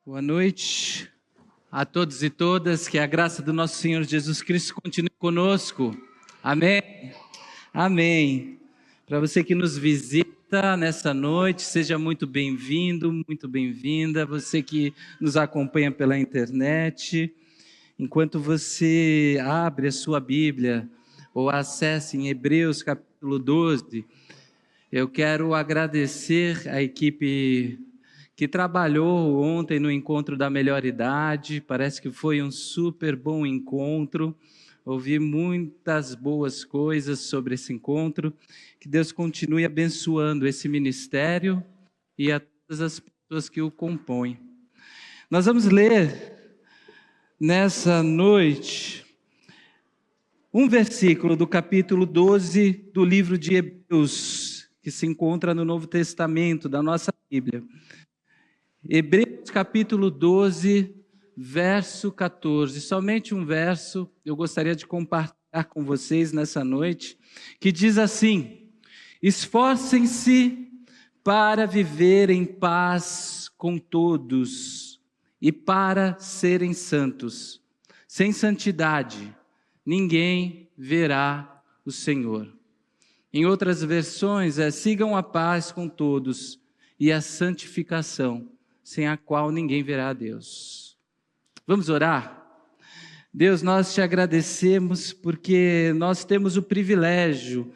Boa noite a todos e todas, que a graça do nosso Senhor Jesus Cristo continue conosco. Amém? Amém. Para você que nos visita nessa noite, seja muito bem-vindo, muito bem-vinda. Você que nos acompanha pela internet, enquanto você abre a sua Bíblia ou acesse em Hebreus capítulo 12, eu quero agradecer a equipe que trabalhou ontem no encontro da melhor idade. Parece que foi um super bom encontro. Ouvi muitas boas coisas sobre esse encontro. Que Deus continue abençoando esse ministério e a todas as pessoas que o compõem. Nós vamos ler nessa noite um versículo do capítulo 12 do livro de Hebreus, que se encontra no Novo Testamento da nossa Bíblia. Hebreus capítulo 12, verso 14, somente um verso eu gostaria de compartilhar com vocês nessa noite, que diz assim: esforcem-se para viver em paz com todos e para serem santos. Sem santidade, ninguém verá o Senhor. Em outras versões, sigam a paz com todos e a santificação, sem a qual ninguém verá a Deus. Vamos orar? Deus, nós te agradecemos porque nós temos o privilégio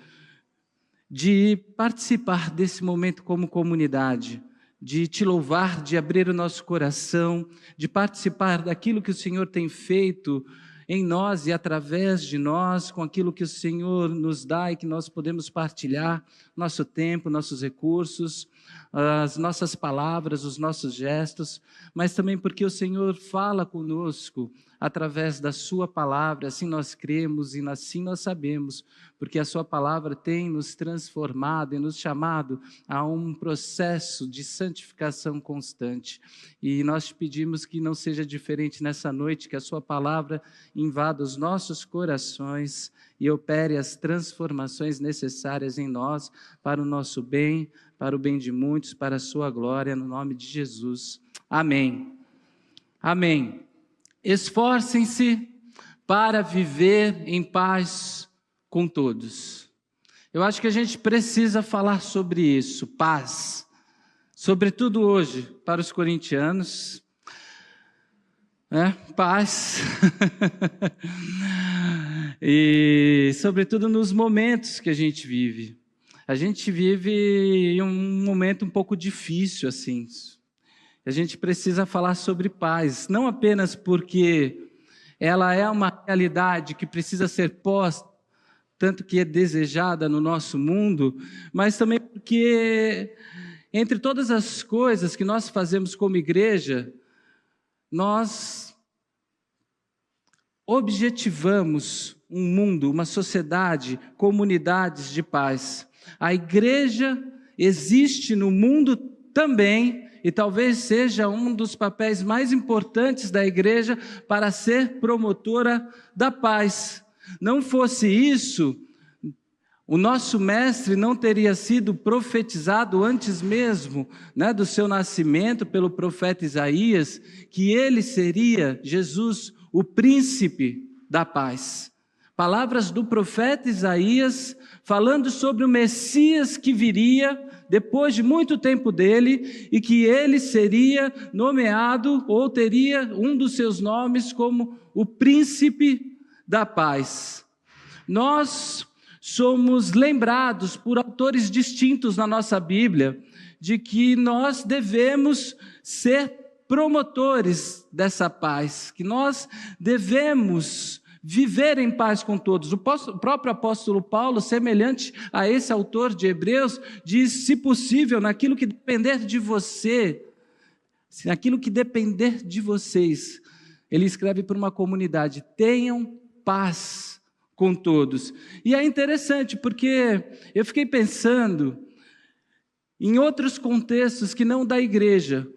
de participar desse momento como comunidade, de te louvar, de abrir o nosso coração, de participar daquilo que o Senhor tem feito em nós e através de nós, com aquilo que o Senhor nos dá e que nós podemos partilhar, nosso tempo, nossos recursos, as nossas palavras, os nossos gestos, mas também porque o Senhor fala conosco através da sua palavra. Assim nós cremos e assim nós sabemos, porque a sua palavra tem nos transformado e nos chamado a um processo de santificação constante. E nós te pedimos que não seja diferente nessa noite, que a sua palavra invada os nossos corações e opere as transformações necessárias em nós, para o nosso bem, para o bem de muitos, para a sua glória, no nome de Jesus. Amém. Amém. Esforcem-se para viver em paz com todos. Eu acho que a gente precisa falar sobre isso, paz. Sobretudo hoje, para os corintianos, paz. E sobretudo nos momentos que a gente vive. A gente vive em um momento um pouco difícil, assim. A gente precisa falar sobre paz, não apenas porque ela é uma realidade que precisa ser posta, tanto que é desejada no nosso mundo, mas também porque, entre todas as coisas que nós fazemos como igreja, nós objetivamos um mundo, uma sociedade, comunidades de paz. A igreja existe no mundo também, e talvez seja um dos papéis mais importantes da igreja para ser promotora da paz. Não fosse isso, o nosso mestre não teria sido profetizado antes mesmo, do seu nascimento pelo profeta Isaías, que ele seria, Jesus, o príncipe da paz. Palavras do profeta Isaías falando sobre o Messias que viria depois de muito tempo dele, e que ele seria nomeado, ou teria um dos seus nomes como o príncipe da paz. Nós somos lembrados por autores distintos na nossa Bíblia, de que nós devemos ser promotores dessa paz, que nós devemos viver em paz com todos. O próprio apóstolo Paulo, semelhante a esse autor de Hebreus, diz: se possível, naquilo que depender de você, naquilo que depender de vocês, ele escreve para uma comunidade: tenham paz com todos. E é interessante, porque eu fiquei pensando em outros contextos que não da igreja,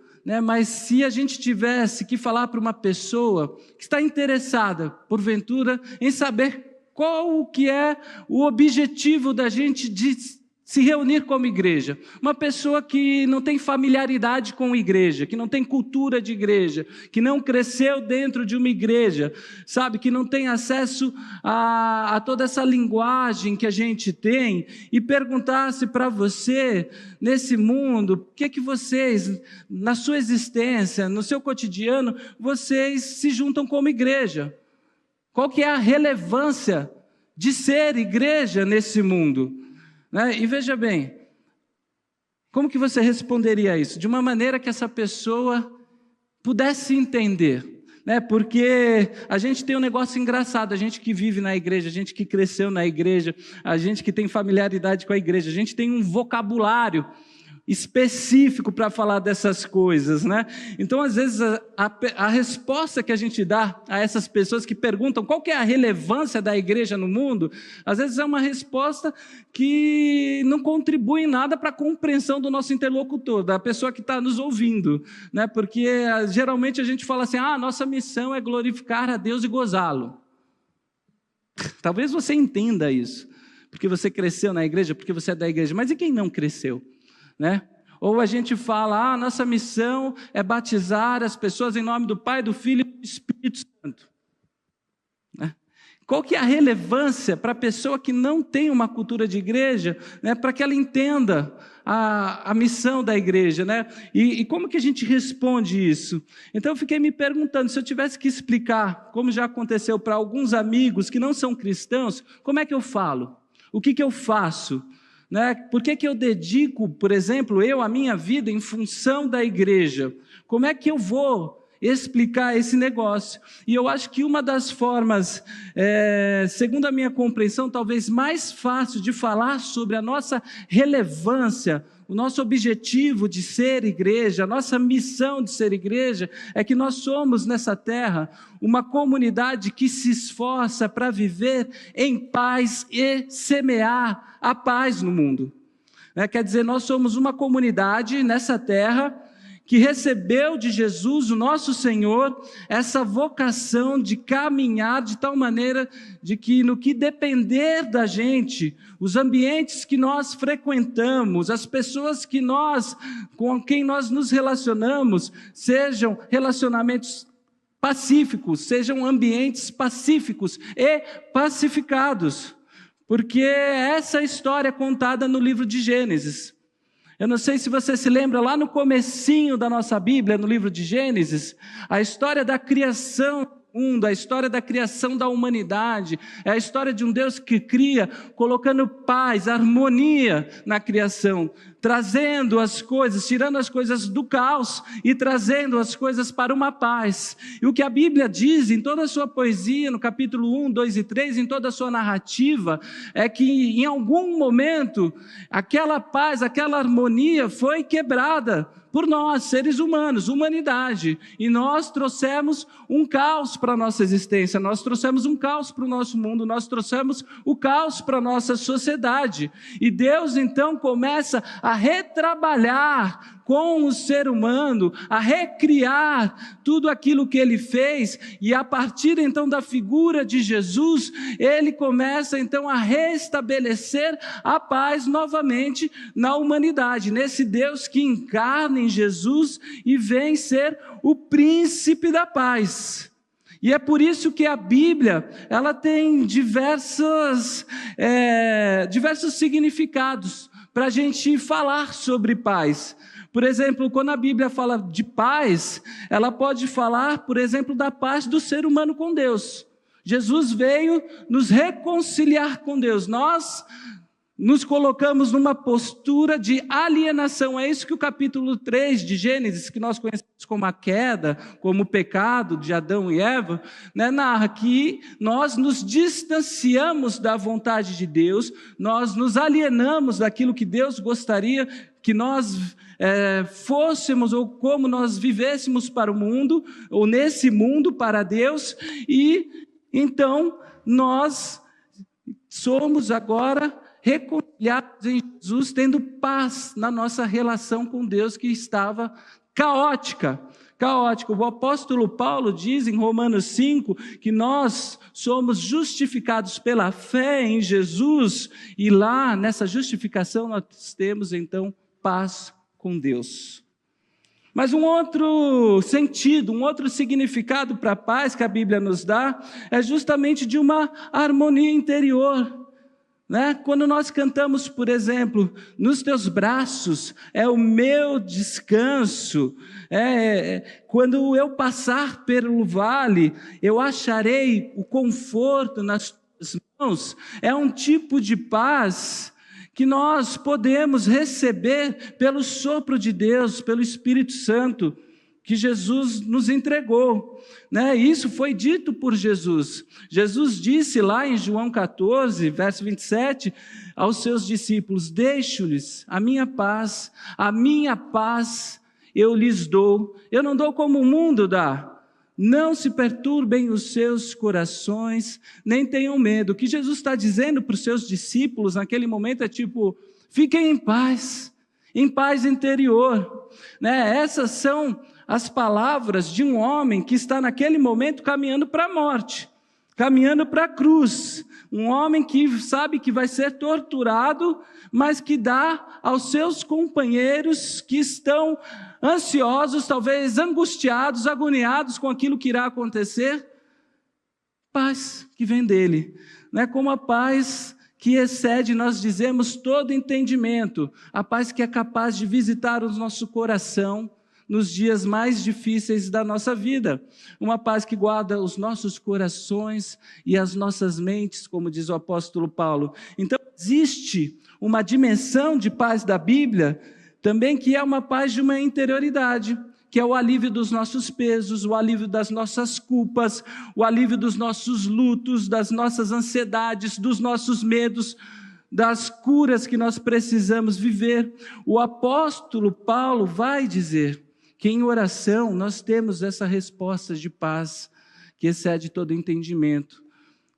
mas se a gente tivesse que falar para uma pessoa que está interessada, porventura, em saber qual que é o objetivo da gente de se reunir como igreja. Uma pessoa que não tem familiaridade com igreja, que não tem cultura de igreja, que não cresceu dentro de uma igreja, sabe, que não tem acesso a toda essa linguagem que a gente tem, e perguntasse para você, nesse mundo, o que vocês, na sua existência, no seu cotidiano, vocês se juntam como igreja? Qual que é a relevância de ser igreja nesse mundo? E veja bem, como que você responderia a isso? De uma maneira que essa pessoa pudesse entender, porque a gente tem um negócio engraçado, a gente que vive na igreja, a gente que cresceu na igreja, a gente que tem familiaridade com a igreja, a gente tem um vocabulário específico para falar dessas coisas, Então, às vezes, a resposta que a gente dá a essas pessoas que perguntam qual que é a relevância da igreja no mundo, às vezes é uma resposta que não contribui em nada para a compreensão do nosso interlocutor, da pessoa que está nos ouvindo, Porque geralmente a gente fala assim, a nossa missão é glorificar a Deus e gozá-lo. Talvez você entenda isso, porque você cresceu na igreja, porque você é da igreja, mas e quem não cresceu? Ou a gente fala, nossa missão é batizar as pessoas em nome do Pai, do Filho e do Espírito Santo. Qual que é a relevância para a pessoa que não tem uma cultura de igreja, para que ela entenda a missão da igreja, E como que a gente responde isso? Então eu fiquei me perguntando, se eu tivesse que explicar, como já aconteceu para alguns amigos que não são cristãos, como é que eu falo? O que eu faço? Por que eu dedico, por exemplo, a minha vida em função da igreja? Como é que eu vou explicar esse negócio? E eu acho que uma das formas, segundo a minha compreensão, talvez mais fácil de falar sobre a nossa relevância, o nosso objetivo de ser igreja, a nossa missão de ser igreja, é que nós somos nessa terra uma comunidade que se esforça para viver em paz e semear a paz no mundo. Quer dizer, nós somos uma comunidade nessa terra que recebeu de Jesus, o nosso Senhor, essa vocação de caminhar de tal maneira de que, no que depender da gente, os ambientes que nós frequentamos, as pessoas com quem nós nos relacionamos, sejam relacionamentos pacíficos, sejam ambientes pacíficos e pacificados, porque essa história é contada no livro de Gênesis. Eu não sei se você se lembra, lá no comecinho da nossa Bíblia, no livro de Gênesis, a história da criação do mundo, a história da criação da humanidade, é a história de um Deus que cria, colocando paz, harmonia na criação, trazendo as coisas, tirando as coisas do caos e trazendo as coisas para uma paz. E o que a Bíblia diz em toda a sua poesia, no capítulo 1, 2 e 3, em toda a sua narrativa, é que em algum momento, aquela paz, aquela harmonia foi quebrada por nós, seres humanos, humanidade, e nós trouxemos um caos para a nossa existência, nós trouxemos um caos para o nosso mundo, nós trouxemos o caos para a nossa sociedade, e Deus então começa a retrabalhar com o ser humano, a recriar tudo aquilo que ele fez, e a partir então da figura de Jesus, ele começa então a restabelecer a paz novamente na humanidade, nesse Deus que encarna em Jesus e vem ser o príncipe da paz. E é por isso que a Bíblia, ela tem diversos significados para a gente falar sobre paz. Por exemplo, quando a Bíblia fala de paz, ela pode falar, por exemplo, da paz do ser humano com Deus. Jesus veio nos reconciliar com Deus. Nós nos colocamos numa postura de alienação. É isso que o capítulo 3 de Gênesis, que nós conhecemos como a queda, como o pecado de Adão e Eva, narra que nós nos distanciamos da vontade de Deus, nós nos alienamos daquilo que Deus gostaria que nós fôssemos, ou como nós vivêssemos para o mundo, ou nesse mundo para Deus, e então nós somos agora reconciliados em Jesus, tendo paz na nossa relação com Deus, que estava caótica, caótica. O apóstolo Paulo diz em Romanos 5 que nós somos justificados pela fé em Jesus, e lá nessa justificação nós temos então paz com Deus. Mas um outro sentido, um outro significado para a paz que a Bíblia nos dá é justamente de uma harmonia interior. Quando nós cantamos, por exemplo, nos teus braços é o meu descanso, quando eu passar pelo vale, eu acharei o conforto nas tuas mãos, é um tipo de paz que nós podemos receber pelo sopro de Deus, pelo Espírito Santo, que Jesus nos entregou. Isso foi dito por Jesus. Jesus disse lá em João 14, verso 27, aos seus discípulos: deixo-lhes a minha paz eu lhes dou. Eu não dou como o mundo dá. Não se perturbem os seus corações, nem tenham medo. O que Jesus está dizendo para os seus discípulos naquele momento é tipo: fiquem em paz interior. Essas são as palavras de um homem que está naquele momento caminhando para a morte, caminhando para a cruz. Um homem que sabe que vai ser torturado, mas que dá aos seus companheiros que estão ansiosos, talvez angustiados, agoniados com aquilo que irá acontecer, paz que vem dele. Como a paz que excede, nós dizemos, todo entendimento, a paz que é capaz de visitar o nosso coração nos dias mais difíceis da nossa vida, uma paz que guarda os nossos corações e as nossas mentes, como diz o apóstolo Paulo. Então, existe uma dimensão de paz da Bíblia, também que é uma paz de uma interioridade, que é o alívio dos nossos pesos, o alívio das nossas culpas, o alívio dos nossos lutos, das nossas ansiedades, dos nossos medos, das curas que nós precisamos viver. O apóstolo Paulo vai dizer que em oração nós temos essa resposta de paz que excede todo entendimento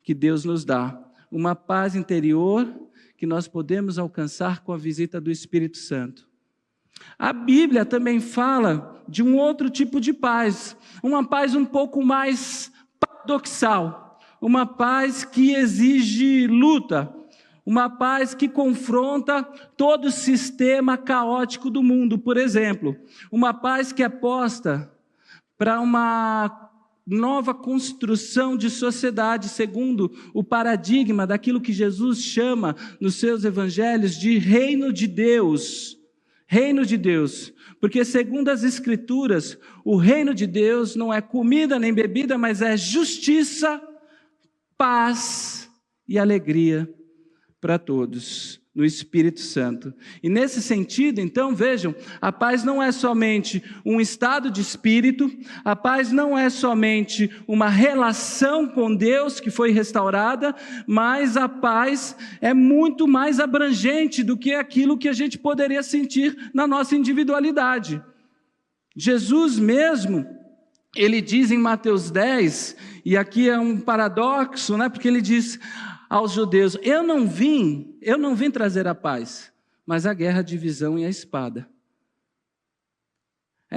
que Deus nos dá. Uma paz interior que nós podemos alcançar com a visita do Espírito Santo. A Bíblia também fala de um outro tipo de paz, uma paz um pouco mais paradoxal, uma paz que exige luta, uma paz que confronta todo o sistema caótico do mundo. Por exemplo, uma paz que aposta para uma nova construção de sociedade, segundo o paradigma daquilo que Jesus chama nos seus evangelhos de reino de Deus. Reino de Deus, porque segundo as Escrituras, o reino de Deus não é comida nem bebida, mas é justiça, paz e alegria para todos, no Espírito Santo. E nesse sentido, então, vejam, a paz não é somente um estado de espírito, a paz não é somente uma relação com Deus que foi restaurada, mas a paz é muito mais abrangente do que aquilo que a gente poderia sentir na nossa individualidade. Jesus mesmo, ele diz em Mateus 10, e aqui é um paradoxo, porque ele diz aos judeus: eu não vim trazer a paz, mas a guerra, a divisão e a espada.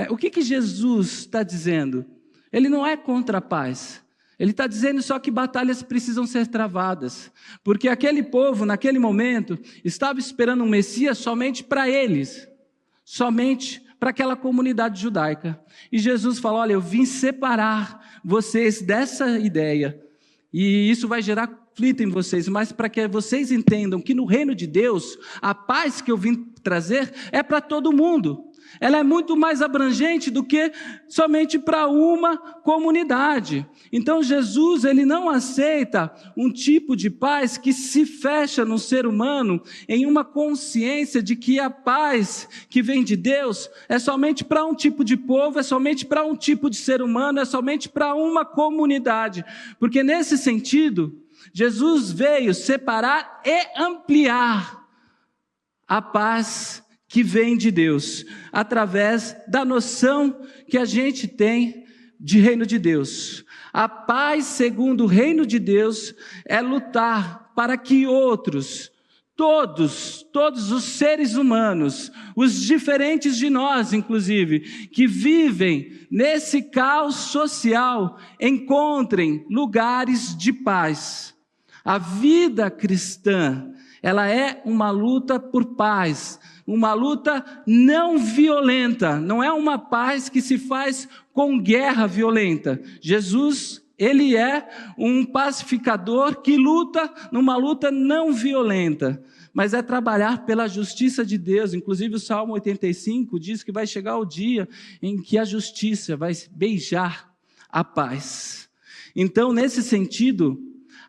O que Jesus está dizendo? Ele não é contra a paz, ele está dizendo só que batalhas precisam ser travadas, porque aquele povo, naquele momento, estava esperando um Messias somente para eles, somente para aquela comunidade judaica, e Jesus falou: olha, eu vim separar vocês dessa ideia, e isso vai gerar conflito em vocês, mas para que vocês entendam que no reino de Deus, a paz que eu vim trazer é para todo mundo. Ela é muito mais abrangente do que somente para uma comunidade. Então Jesus, ele não aceita um tipo de paz que se fecha no ser humano em uma consciência de que a paz que vem de Deus é somente para um tipo de povo, é somente para um tipo de ser humano, é somente para uma comunidade. Porque nesse sentido, Jesus veio separar e ampliar a paz que vem de Deus, através da noção que a gente tem de reino de Deus. A paz segundo o reino de Deus é lutar para que outros todos os seres humanos, os diferentes de nós, inclusive, que vivem nesse caos social, encontrem lugares de paz. A vida cristã, ela é uma luta por paz, uma luta não violenta, não é uma paz que se faz com guerra violenta. Jesus, ele é um pacificador que luta numa luta não violenta, mas é trabalhar pela justiça de Deus. Inclusive o Salmo 85 diz que vai chegar o dia em que a justiça vai beijar a paz. Então, nesse sentido,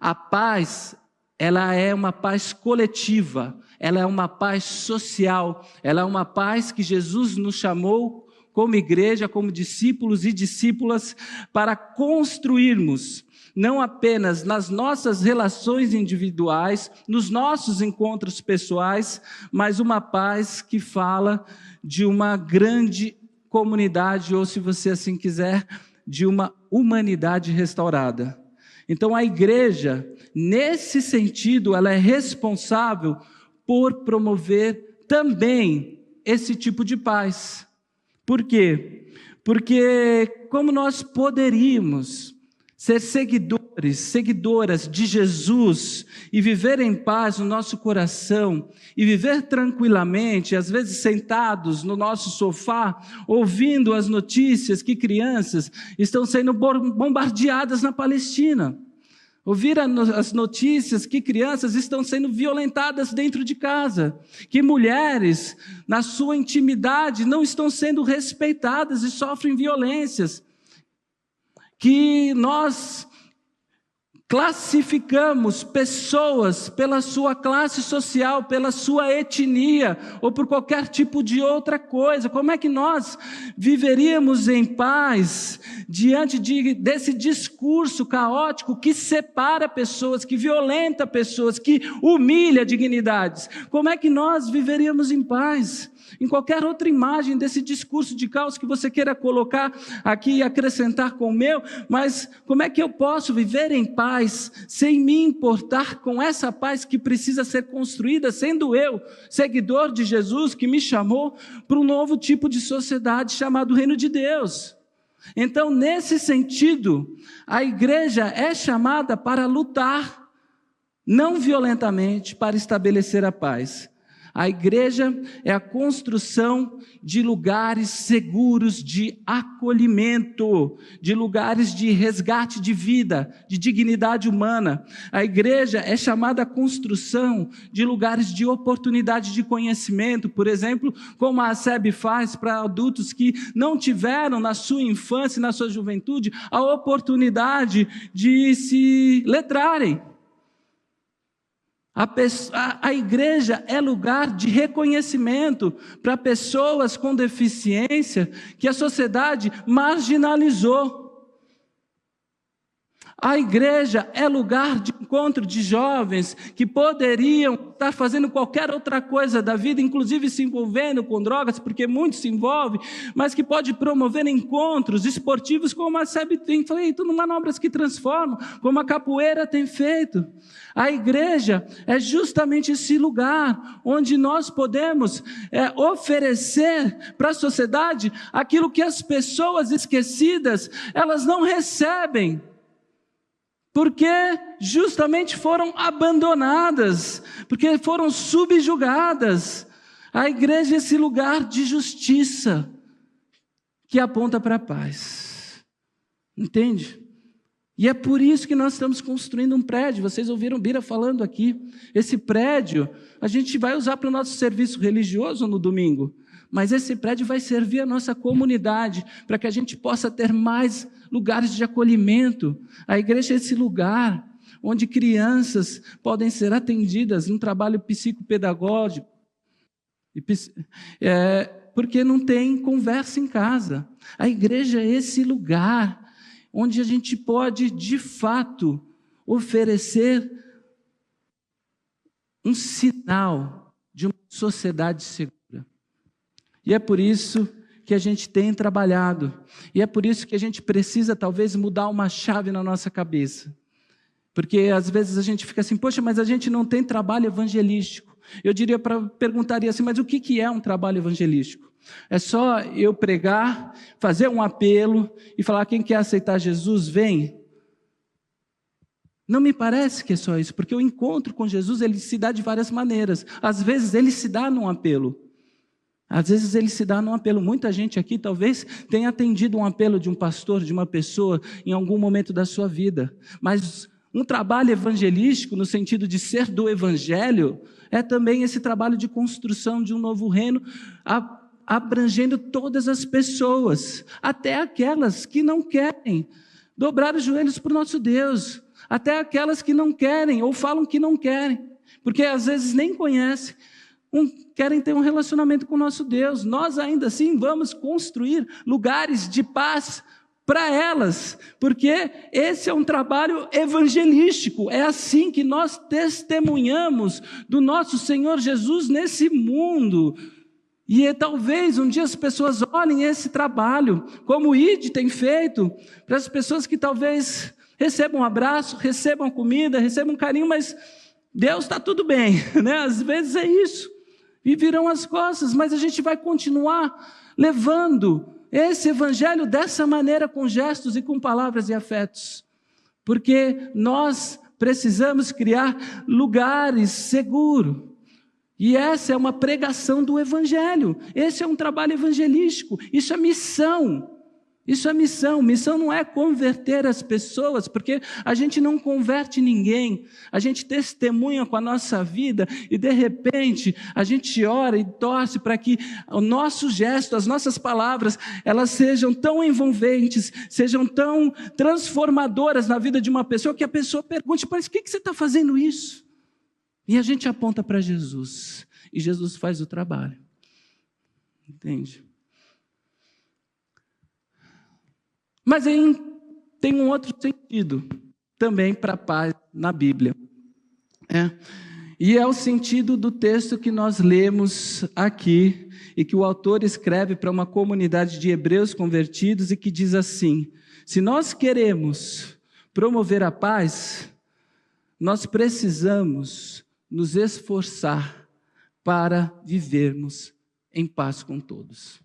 a paz, ela é uma paz coletiva, ela é uma paz social, ela é uma paz que Jesus nos chamou como igreja, como discípulos e discípulas, para construirmos, não apenas nas nossas relações individuais, nos nossos encontros pessoais, mas uma paz que fala de uma grande comunidade, ou se você assim quiser, de uma humanidade restaurada. Então a igreja, nesse sentido, ela é responsável por promover também esse tipo de paz. Por quê? Porque como nós poderíamos ser seguidoras de Jesus e viver em paz no nosso coração e viver tranquilamente, às vezes sentados no nosso sofá, ouvindo as notícias que crianças estão sendo bombardeadas na Palestina? Ouvir as notícias que crianças estão sendo violentadas dentro de casa, que mulheres, na sua intimidade, não estão sendo respeitadas e sofrem violências, que nós classificamos pessoas pela sua classe social, pela sua etnia, ou por qualquer tipo de outra coisa. Como é que nós viveríamos em paz diante desse discurso caótico que separa pessoas, que violenta pessoas, que humilha dignidades? Como é que nós viveríamos em paz? Em qualquer outra imagem desse discurso de caos que você queira colocar aqui e acrescentar com o meu, mas como é que eu posso viver em paz sem me importar com essa paz que precisa ser construída, sendo eu, seguidor de Jesus, que me chamou para um novo tipo de sociedade chamado Reino de Deus? Então, nesse sentido, a igreja é chamada para lutar, não violentamente, para estabelecer a paz. A igreja é a construção de lugares seguros de acolhimento, de lugares de resgate de vida, de dignidade humana. A igreja é chamada a construção de lugares de oportunidade de conhecimento, por exemplo, como a ASEB faz para adultos que não tiveram na sua infância e na sua juventude a oportunidade de se letrarem. A igreja é lugar de reconhecimento para pessoas com deficiência que a sociedade marginalizou. A igreja é lugar de encontro de jovens que poderiam estar fazendo qualquer outra coisa da vida, inclusive se envolvendo com drogas, porque muitos se envolvem, mas que pode promover encontros esportivos como a SEB tem feito, no Manobras que Transformam, como a capoeira tem feito. A igreja é justamente esse lugar onde nós podemos oferecer para a sociedade aquilo que as pessoas esquecidas, elas não recebem, porque justamente foram abandonadas, porque foram subjugadas. A igreja é esse lugar de justiça que aponta para a paz. Entende? E é por isso que nós estamos construindo um prédio. Vocês ouviram Bira falando aqui. Esse prédio a gente vai usar para o nosso serviço religioso no domingo, mas esse prédio vai servir a nossa comunidade, para que a gente possa ter mais lugares de acolhimento. A igreja é esse lugar onde crianças podem ser atendidas num trabalho psicopedagógico, porque não tem conversa em casa. A igreja é esse lugar onde a gente pode, de fato, oferecer um sinal de uma sociedade segura. E é por isso que a gente tem trabalhado, e é por isso que a gente precisa talvez mudar uma chave na nossa cabeça, porque às vezes a gente fica assim, poxa, mas a gente não tem trabalho evangelístico. Eu perguntaria assim, mas o que é um trabalho evangelístico? É só eu pregar, fazer um apelo e falar, quem quer aceitar Jesus, vem? Não me parece que é só isso, porque o encontro com Jesus, ele se dá de várias maneiras. Às vezes ele se dá num apelo. Muita gente aqui talvez tenha atendido um apelo de um pastor, de uma pessoa, em algum momento da sua vida. Mas um trabalho evangelístico, no sentido de ser do evangelho, é também esse trabalho de construção de um novo reino, abrangendo todas as pessoas, até aquelas que não querem dobrar os joelhos para o nosso Deus, até aquelas que não querem ou falam que não querem, porque às vezes nem conhecem, querem ter um relacionamento com o nosso Deus. Nós ainda assim vamos construir lugares de paz para elas, porque esse é um trabalho evangelístico, é assim que nós testemunhamos do nosso Senhor Jesus nesse mundo. E talvez um dia as pessoas olhem esse trabalho, como o ID tem feito, para as pessoas que talvez recebam um abraço, recebam comida, recebam carinho, mas Deus está tudo bem, né? Às vezes é isso, e virão as costas, mas a gente vai continuar levando esse evangelho dessa maneira, com gestos e com palavras e afetos, porque nós precisamos criar lugares seguros. E essa é uma pregação do evangelho, esse é um trabalho evangelístico, isso é missão. Missão não é converter as pessoas, porque a gente não converte ninguém, a gente testemunha com a nossa vida e de repente a gente ora e torce para que o nosso gesto, as nossas palavras, elas sejam tão envolventes, sejam tão transformadoras na vida de uma pessoa, que a pessoa pergunte, mas por que você está fazendo isso? E a gente aponta para Jesus, e Jesus faz o trabalho, entende? Mas aí tem um outro sentido também para a paz na Bíblia. E é o sentido do texto que nós lemos aqui, e que o autor escreve para uma comunidade de hebreus convertidos, e que diz assim: se nós queremos promover a paz, nós precisamos nos esforçar para vivermos em paz com todos.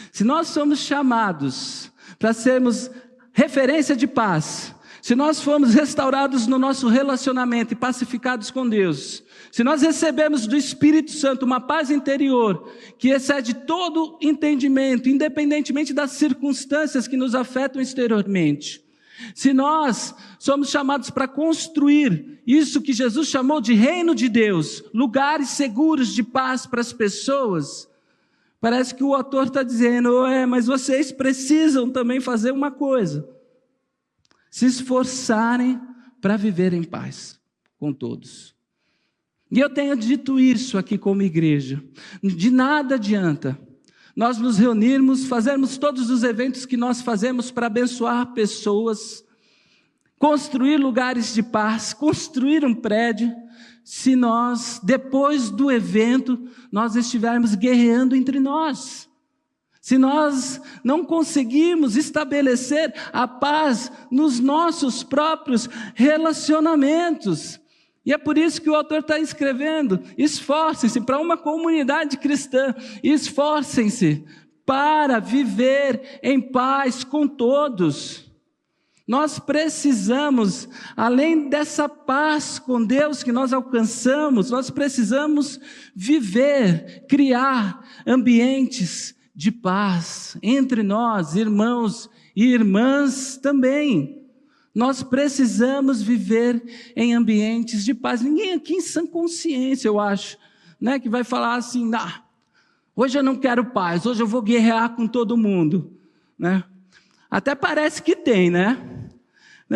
Se nós somos chamados para sermos referência de paz, se nós formos restaurados no nosso relacionamento e pacificados com Deus, se nós recebemos do Espírito Santo uma paz interior que excede todo entendimento, independentemente das circunstâncias que nos afetam exteriormente, se nós somos chamados para construir isso que Jesus chamou de reino de Deus, lugares seguros de paz para as pessoas, parece que o autor está dizendo, mas vocês precisam também fazer uma coisa: se esforçarem para viver em paz com todos. E eu tenho dito isso aqui como igreja, de nada adianta nós nos reunirmos, fazermos todos os eventos que nós fazemos para abençoar pessoas, construir lugares de paz, construir um prédio, se nós, depois do evento, nós estivermos guerreando entre nós. Se nós não conseguirmos estabelecer a paz nos nossos próprios relacionamentos. E é por isso que o autor está escrevendo: esforcem-se para uma comunidade cristã, esforcem-se para viver em paz com todos. Nós precisamos, além dessa paz com Deus que nós alcançamos, nós precisamos viver, criar ambientes de paz entre nós, irmãos e irmãs também. Nós precisamos viver em ambientes de paz. Ninguém aqui em sã consciência, eu acho, né, que vai falar assim, hoje eu não quero paz, hoje eu vou guerrear com todo mundo, né? Até parece que tem, né?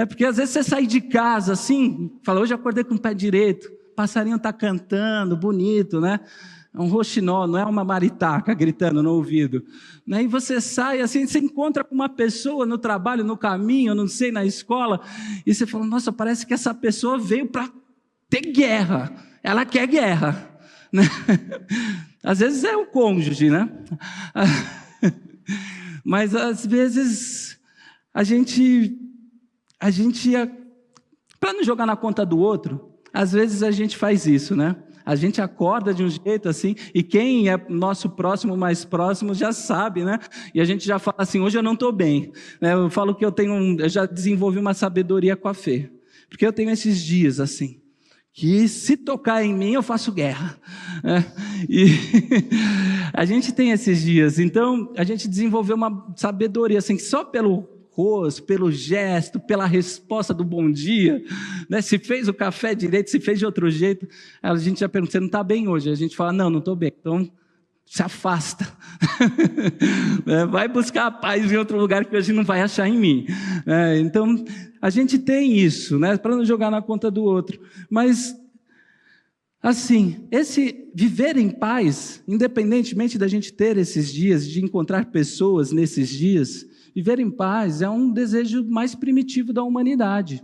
Porque às vezes você sai de casa assim, fala, hoje eu acordei com o pé direito, o passarinho está cantando, bonito, né? É um roxinol, não é uma maritaca gritando no ouvido. E você sai assim, você encontra com uma pessoa no trabalho, no caminho, não sei, na escola, e você fala, nossa, parece que essa pessoa veio para ter guerra, ela quer guerra, né? Às vezes é o cônjuge, né? Mas às vezes a gente, para não jogar na conta do outro, às vezes a gente faz isso, né? A gente acorda de um jeito assim, e quem é nosso próximo, mais próximo, já sabe, né? E a gente já fala assim, hoje eu não estou bem. Eu falo que eu já desenvolvi uma sabedoria com a Fê. Porque eu tenho esses dias assim, que se tocar em mim eu faço guerra. E a gente tem esses dias, então a gente desenvolveu uma sabedoria assim, que só pelo rosto, pelo gesto, pela resposta do bom dia, né? Se fez o café direito, se fez de outro jeito, a gente já pergunta, você não está bem hoje? A gente fala, não estou bem, então se afasta, vai buscar a paz em outro lugar que hoje não vai achar em mim. Então a gente tem isso, né? Para não jogar na conta do outro, mas assim, esse viver em paz, independentemente da gente ter esses dias, de encontrar pessoas nesses dias, viver em paz é um desejo mais primitivo da humanidade,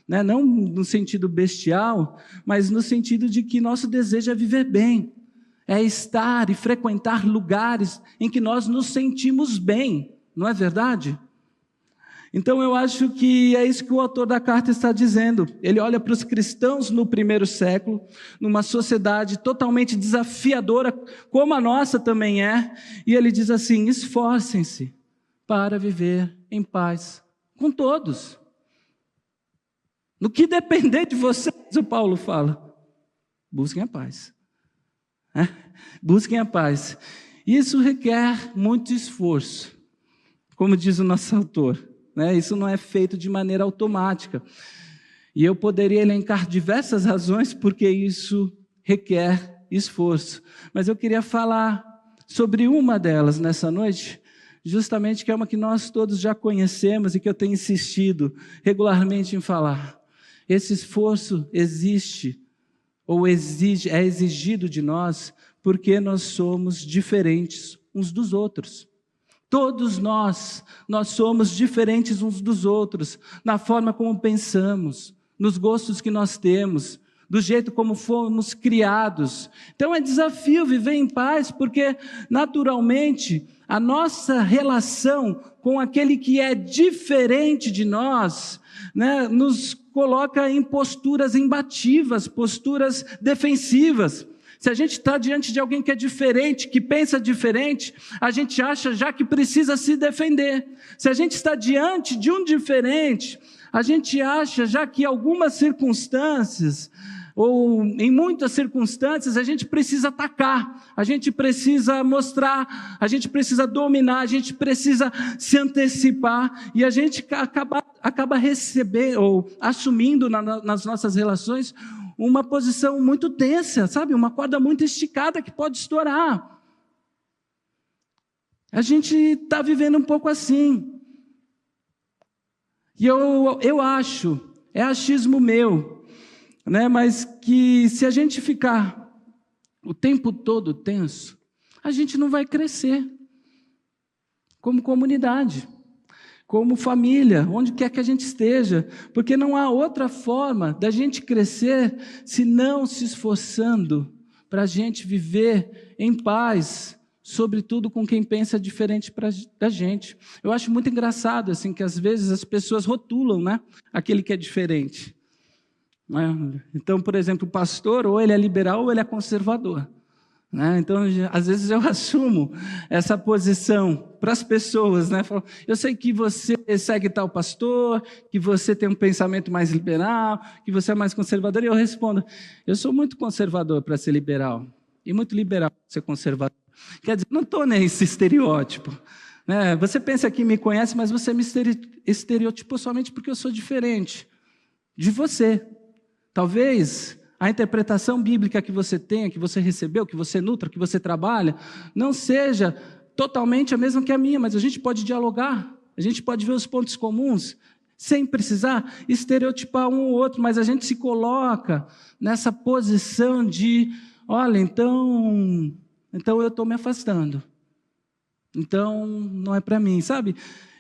né? Não no sentido bestial, mas no sentido de que nosso desejo é viver bem, é estar e frequentar lugares em que nós nos sentimos bem, não é verdade? Então eu acho que é isso que o autor da carta está dizendo. Ele olha para os cristãos no primeiro século, numa sociedade totalmente desafiadora, como a nossa também é, e ele diz assim, esforcem-se para viver em paz com todos. No que depender de vocês, o Paulo fala, busquem a paz. Busquem a paz. Isso requer muito esforço, como diz o nosso autor, né? Isso não é feito de maneira automática. E eu poderia elencar diversas razões porque isso requer esforço. Mas eu queria falar sobre uma delas nessa noite, justamente que é uma que nós todos já conhecemos e que eu tenho insistido regularmente em falar. Esse esforço existe, ou é exigido de nós, porque nós somos diferentes uns dos outros. Todos nós somos diferentes uns dos outros, na forma como pensamos, nos gostos que nós temos, do jeito como fomos criados. Então é desafio viver em paz, porque naturalmente a nossa relação com aquele que é diferente de nós, né, nos coloca em posturas imbativas, posturas defensivas. Se a gente está diante de alguém que é diferente, que pensa diferente, a gente acha já que precisa se defender. Se a gente está diante de um diferente, a gente acha já que em algumas circunstâncias, ou em muitas circunstâncias, a gente precisa atacar, a gente precisa mostrar, a gente precisa dominar, a gente precisa se antecipar, e a gente acaba recebendo, ou assumindo nas nossas relações, uma posição muito tensa, sabe? Uma corda muito esticada que pode estourar. A gente está vivendo um pouco assim. E eu acho, é achismo meu, né? Mas que se a gente ficar o tempo todo tenso, a gente não vai crescer como comunidade, como família, onde quer que a gente esteja, porque não há outra forma da gente crescer se não se esforçando para a gente viver em paz, sobretudo com quem pensa diferente da gente. Eu acho muito engraçado assim, que às vezes as pessoas rotulam, né, aquele que é diferente. Então, por exemplo, o pastor, ou ele é liberal ou ele é conservador. Então, às vezes eu assumo essa posição para as pessoas, né? Falo, eu sei que você segue tal pastor, que você tem um pensamento mais liberal, que você é mais conservador, e eu respondo, eu sou muito conservador para ser liberal, e muito liberal para ser conservador. Quer dizer, não estou nesse estereótipo, né? Você pensa que me conhece, mas você me estereotipou somente porque eu sou diferente de você. Talvez a interpretação bíblica que você tenha, que você recebeu, que você nutra, que você trabalha, não seja totalmente a mesma que a minha, mas a gente pode dialogar, a gente pode ver os pontos comuns, sem precisar estereotipar um ou outro, mas a gente se coloca nessa posição de, olha, então eu estou me afastando, então não é para mim, sabe?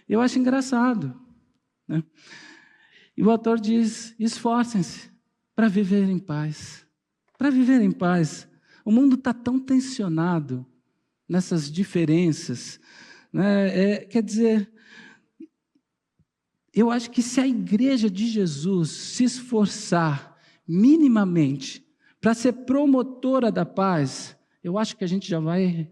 Eu acho engraçado, né? E o autor diz, esforcem-se para viver em paz. Para viver em paz. O mundo está tão tensionado nessas diferenças, né? Quer dizer, eu acho que se a igreja de Jesus se esforçar minimamente, para ser promotora da paz, eu acho que a gente já vai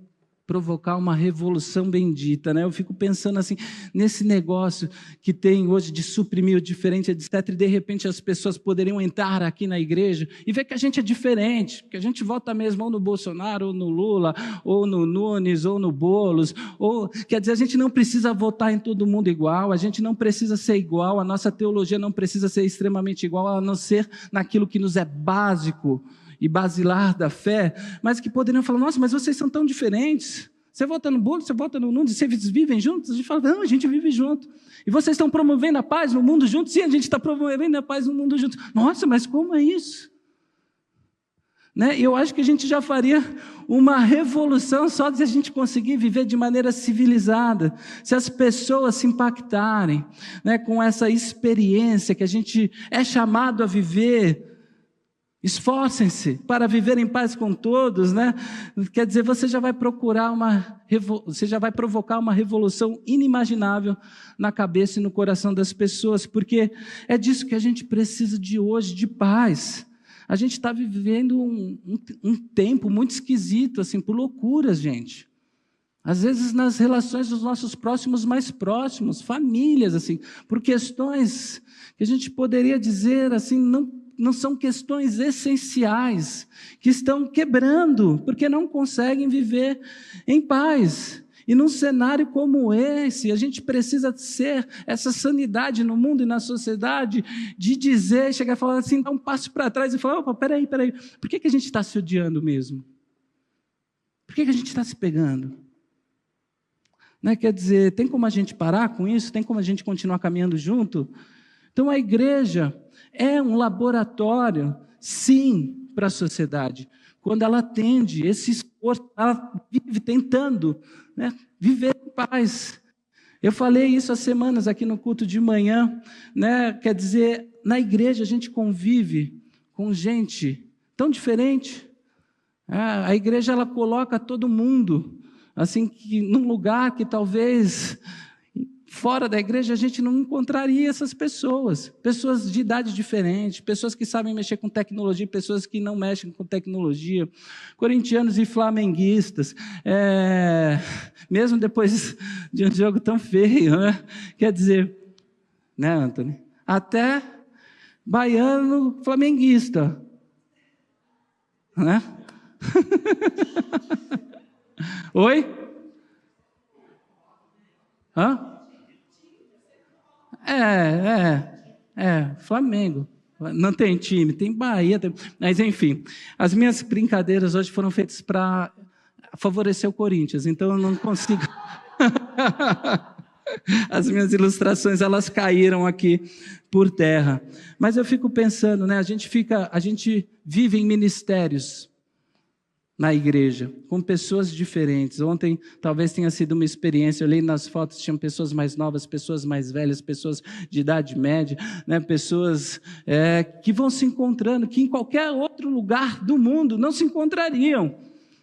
provocar uma revolução bendita, né? Eu fico pensando assim, nesse negócio que tem hoje de suprimir o diferente, etc., e de repente as pessoas poderiam entrar aqui na igreja e ver que a gente é diferente, que a gente vota mesmo ou no Bolsonaro, ou no Lula, ou no Nunes, ou no Boulos, ou, quer dizer, a gente não precisa votar em todo mundo igual, a gente não precisa ser igual, a nossa teologia não precisa ser extremamente igual, a não ser naquilo que nos é básico e basilar da fé, mas que poderiam falar, nossa, mas vocês são tão diferentes, você vota no Boulos, você vota no Nunes, vocês vivem juntos? A gente fala, não, a gente vive junto, e vocês estão promovendo a paz no mundo juntos? Sim, a gente está promovendo a paz no mundo juntos. Nossa, mas como é isso? Né? Eu acho que a gente já faria uma revolução só se a gente conseguir viver de maneira civilizada, se as pessoas se impactarem, né, com essa experiência que a gente é chamado a viver. Esforcem-se para viver em paz com todos, né? Quer dizer, você já vai você já vai provocar uma revolução inimaginável na cabeça e no coração das pessoas, porque é disso que a gente precisa de hoje, de paz. A gente está vivendo um tempo muito esquisito, assim, por loucuras, gente. Às vezes nas relações dos nossos próximos mais próximos, famílias, assim, por questões que a gente poderia dizer, assim, não são questões essenciais, que estão quebrando, porque não conseguem viver em paz. E num cenário como esse, a gente precisa ser essa sanidade no mundo e na sociedade, de dizer, chegar e falar assim, dar um passo para trás e falar, opa, peraí, por que a gente está se odiando mesmo? Por que a gente está se pegando? Né? Quer dizer, tem como a gente parar com isso? Tem como a gente continuar caminhando junto? Então a igreja é um laboratório, sim, para a sociedade. Quando ela atende esse esforço, ela vive tentando, né, viver em paz. Eu falei isso há semanas aqui no culto de manhã, né, quer dizer, na igreja a gente convive com gente tão diferente. A igreja ela coloca todo mundo assim, que num lugar que talvez fora da igreja a gente não encontraria essas pessoas de idade diferente, pessoas que sabem mexer com tecnologia, pessoas que não mexem com tecnologia, corintianos e flamenguistas, mesmo depois de um jogo tão feio, né? Quer dizer, né, Antônio? Até baiano flamenguista, né? Oi? Hã? Flamengo. Não tem time, tem Bahia. Mas, enfim, as minhas brincadeiras hoje foram feitas para favorecer o Corinthians, então eu não consigo. As minhas ilustrações, elas caíram aqui por terra. Mas eu fico pensando, né? A gente vive em ministérios na igreja, com pessoas diferentes. Ontem talvez tenha sido uma experiência, eu olhei nas fotos, tinham pessoas mais novas, pessoas mais velhas, pessoas de idade média, né? Pessoas que vão se encontrando, que em qualquer outro lugar do mundo não se encontrariam,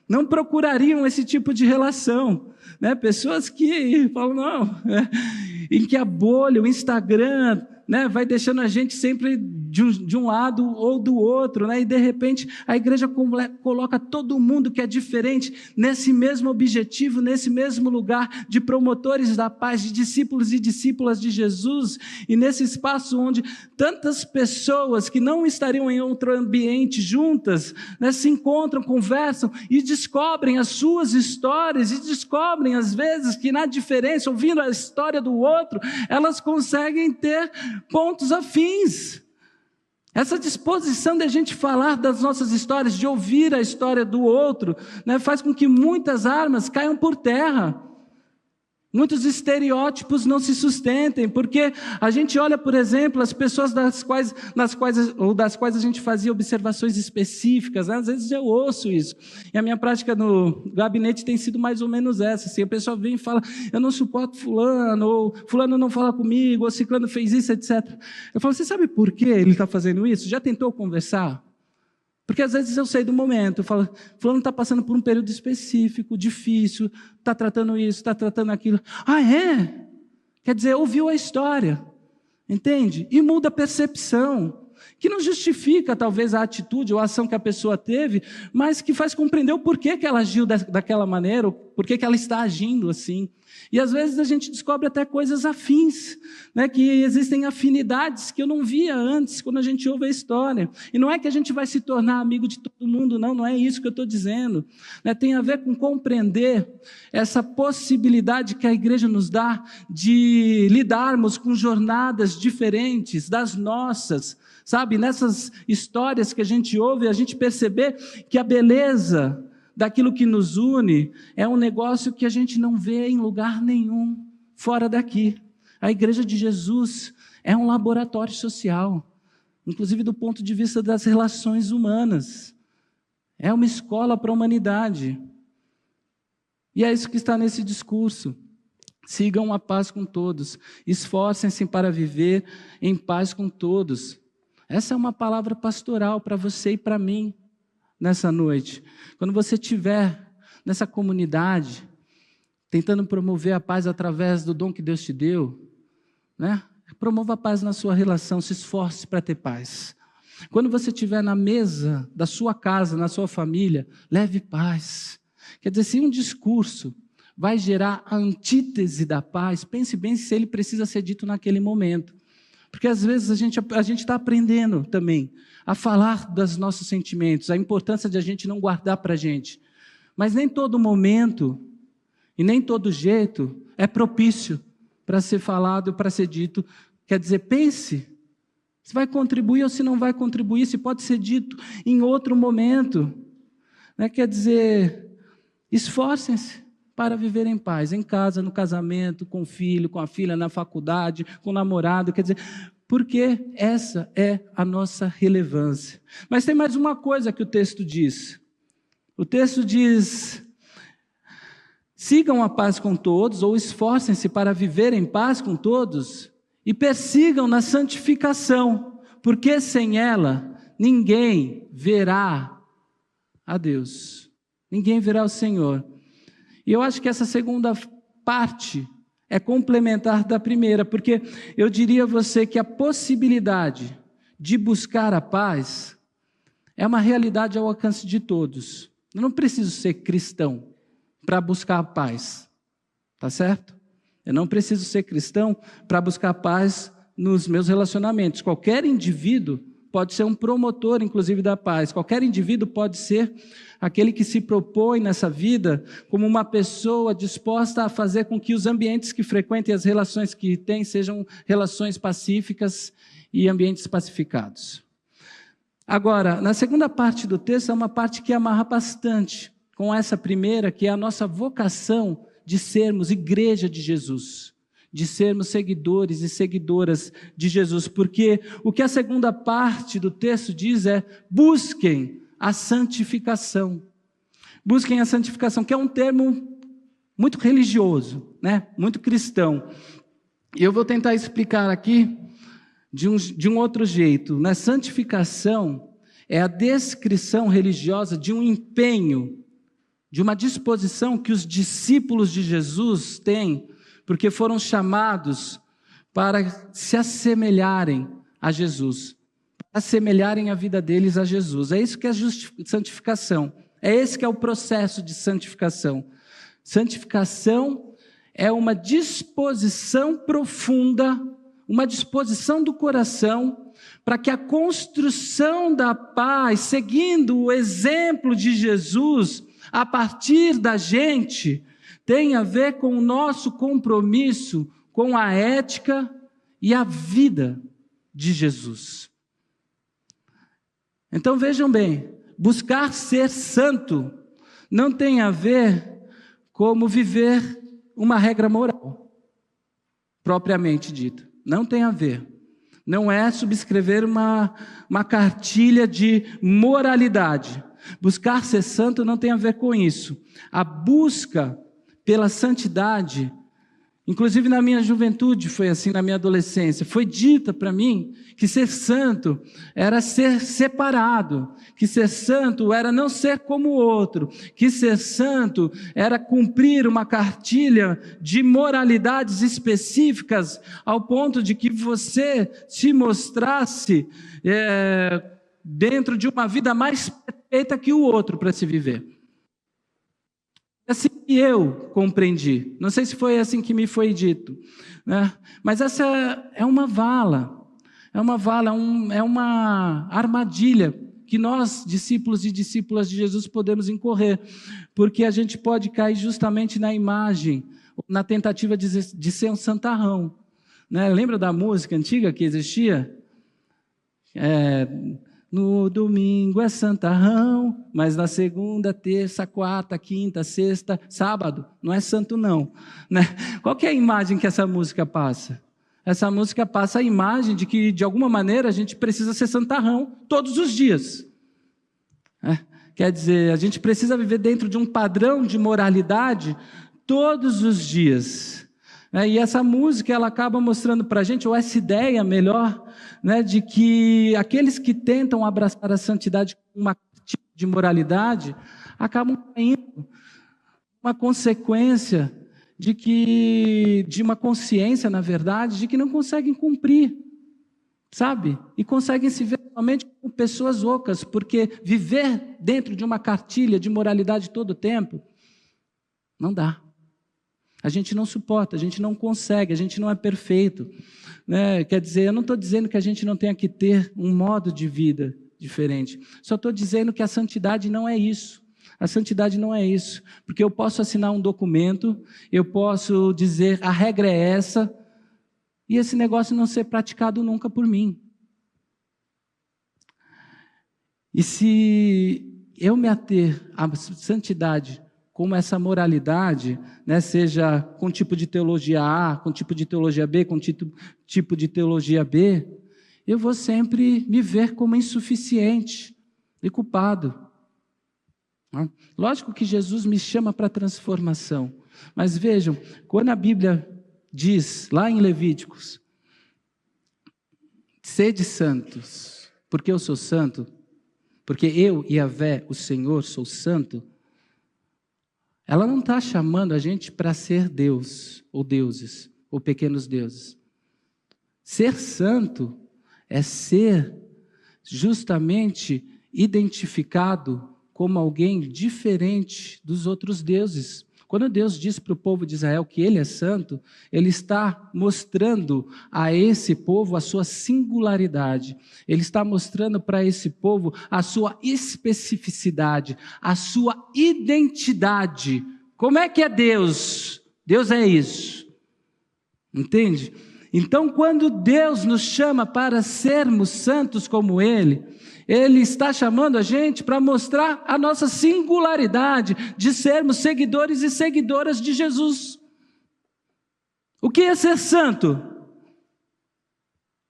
não procurariam esse tipo de relação, né? Pessoas que falam, não, em que a bolha, o Instagram, né, vai deixando a gente sempre de um lado ou do outro, né? E de repente a igreja coloca todo mundo que é diferente nesse mesmo objetivo, nesse mesmo lugar de promotores da paz, de discípulos e discípulas de Jesus, e nesse espaço onde tantas pessoas que não estariam em outro ambiente juntas, né, se encontram, conversam e descobrem as suas histórias, e descobrem às vezes que na diferença, ouvindo a história do outro, elas conseguem ter pontos afins. Essa disposição de a gente falar das nossas histórias, de ouvir a história do outro, né, faz com que muitas armas caiam por terra. Muitos estereótipos não se sustentem, porque a gente olha, por exemplo, as pessoas das quais a gente fazia observações específicas, né? Às vezes eu ouço isso, e a minha prática no gabinete tem sido mais ou menos essa, assim, a pessoa vem e fala, eu não suporto fulano, ou fulano não fala comigo, ou ciclano fez isso, etc. Eu falo, você sabe por que ele está fazendo isso? Já tentou conversar? Porque às vezes eu sei do momento, eu falo, fulano está passando por um período específico, difícil, está tratando isso, está tratando aquilo. Ah, é? Quer dizer, ouviu a história, entende? E muda a percepção. que não justifica talvez a atitude ou a ação que a pessoa teve, mas que faz compreender o porquê que ela agiu daquela maneira, o porquê que ela está agindo assim. E às vezes a gente descobre até coisas afins, né, que existem afinidades que eu não via antes quando a gente ouve a história. E não é que a gente vai se tornar amigo de todo mundo, não é isso que eu estou dizendo. Né, tem a ver com compreender essa possibilidade que a igreja nos dá de lidarmos com jornadas diferentes das nossas, sabe? Nessas histórias que a gente ouve, a gente perceber que a beleza daquilo que nos une é um negócio que a gente não vê em lugar nenhum fora daqui. A igreja de Jesus é um laboratório social, inclusive do ponto de vista das relações humanas. É uma escola para a humanidade. E é isso que está nesse discurso. Sigam a paz com todos, esforcem-se para viver em paz com todos. Essa é uma palavra pastoral para você e para mim nessa noite. Quando você estiver nessa comunidade, tentando promover a paz através do dom que Deus te deu, né? Promova a paz na sua relação, se esforce para ter paz. Quando você estiver na mesa da sua casa, na sua família, leve paz. Quer dizer, se um discurso vai gerar a antítese da paz, pense bem se ele precisa ser dito naquele momento. Porque às vezes a gente está aprendendo também a falar dos nossos sentimentos, a importância de a gente não guardar para a gente. Mas nem todo momento e nem todo jeito é propício para ser falado, para ser dito. Quer dizer, pense se vai contribuir ou se não vai contribuir, se pode ser dito em outro momento. Né? Quer dizer, esforcem-se para viver em paz, em casa, no casamento, com o filho, com a filha, na faculdade, com o namorado, quer dizer, porque essa é a nossa relevância. Mas tem mais uma coisa que o texto diz. O texto diz: sigam a paz com todos, ou esforcem-se para viver em paz com todos, e persigam na santificação, porque sem ela ninguém verá a Deus, ninguém verá o Senhor. E eu acho que essa segunda parte é complementar da primeira, porque eu diria a você que a possibilidade de buscar a paz é uma realidade ao alcance de todos. Eu não preciso ser cristão para buscar a paz, tá certo? Eu não preciso ser cristão para buscar a paz nos meus relacionamentos. Qualquer indivíduo pode ser um promotor, inclusive, da paz. Qualquer indivíduo pode ser aquele que se propõe nessa vida como uma pessoa disposta a fazer com que os ambientes que frequentem, as relações que tem, sejam relações pacíficas e ambientes pacificados. Agora, na segunda parte do texto, é uma parte que amarra bastante com essa primeira, que é a nossa vocação de sermos igreja de Jesus, de sermos seguidores e seguidoras de Jesus, porque o que a segunda parte do texto diz é: busquem a santificação. Busquem a santificação, que é um termo muito religioso, né? Muito cristão. E eu vou tentar explicar aqui de um outro jeito. Na santificação é a descrição religiosa de um empenho, de uma disposição que os discípulos de Jesus têm, porque foram chamados para se assemelharem a Jesus, para assemelharem a vida deles a Jesus. É isso que é santificação, é esse que é o processo de santificação. Santificação é uma disposição profunda, uma disposição do coração, para que a construção da paz, seguindo o exemplo de Jesus, a partir da gente, tem a ver com o nosso compromisso com a ética e a vida de Jesus. Então vejam bem, buscar ser santo não tem a ver como viver uma regra moral, propriamente dita. Não tem a ver. Não é subscrever uma cartilha de moralidade. Buscar ser santo não tem a ver com isso. A busca pela santidade Inclusive na minha juventude foi assim, na minha adolescência. Foi dita para mim que ser santo era ser separado, que ser santo era não ser como o outro, que ser santo era cumprir uma cartilha de moralidades específicas ao ponto de que você se mostrasse dentro de uma vida mais perfeita que o outro para se viver. Assim que eu compreendi, não sei se foi assim que me foi dito, né? Mas essa é uma vala, é uma armadilha que nós, discípulos e discípulas de Jesus, podemos incorrer, porque a gente pode cair justamente na imagem, na tentativa de ser um santarrão, né? Lembra da música antiga que existia? No domingo é santarrão, mas na segunda, terça, quarta, quinta, sexta, sábado, não é santo não, né? Qual que é a imagem que essa música passa? Essa música passa a imagem de que, de alguma maneira, a gente precisa ser santarrão todos os dias. Quer dizer, a gente precisa viver dentro de um padrão de moralidade todos os dias. E essa música, ela acaba mostrando para a gente, ou essa ideia melhor, né, de que aqueles que tentam abraçar a santidade como uma tipo de moralidade, acabam caindo uma consequência de uma consciência, na verdade, de que não conseguem cumprir, sabe? E conseguem se ver somente como pessoas ocas, porque viver dentro de uma cartilha de moralidade todo o tempo, não dá. A gente não suporta, a gente não consegue, a gente não é perfeito, né? Quer dizer, eu não estou dizendo que a gente não tenha que ter um modo de vida diferente, só estou dizendo que a santidade não é isso. A santidade não é isso, porque eu posso assinar um documento, eu posso dizer a regra é essa, e esse negócio não ser praticado nunca por mim. E se eu me ater à santidade como essa moralidade, né, seja com tipo de teologia A, com tipo de teologia B, com tipo de teologia B, eu vou sempre me ver como insuficiente e culpado. Lógico que Jesus me chama para transformação, mas vejam, quando a Bíblia diz, lá em Levíticos, sede santos, porque eu sou santo, porque eu, Yahvé, o Senhor, sou santo, ela não está chamando a gente para ser Deus, ou deuses, ou pequenos deuses. Ser santo é ser justamente identificado como alguém diferente dos outros deuses. Quando Deus diz para o povo de Israel que Ele é santo, Ele está mostrando a esse povo a sua singularidade. Ele está mostrando para esse povo a sua especificidade, a sua identidade. Como é que é Deus? Deus é isso. Entende? Então, quando Deus nos chama para sermos santos como Ele está chamando a gente para mostrar a nossa singularidade de sermos seguidores e seguidoras de Jesus. O que é ser santo?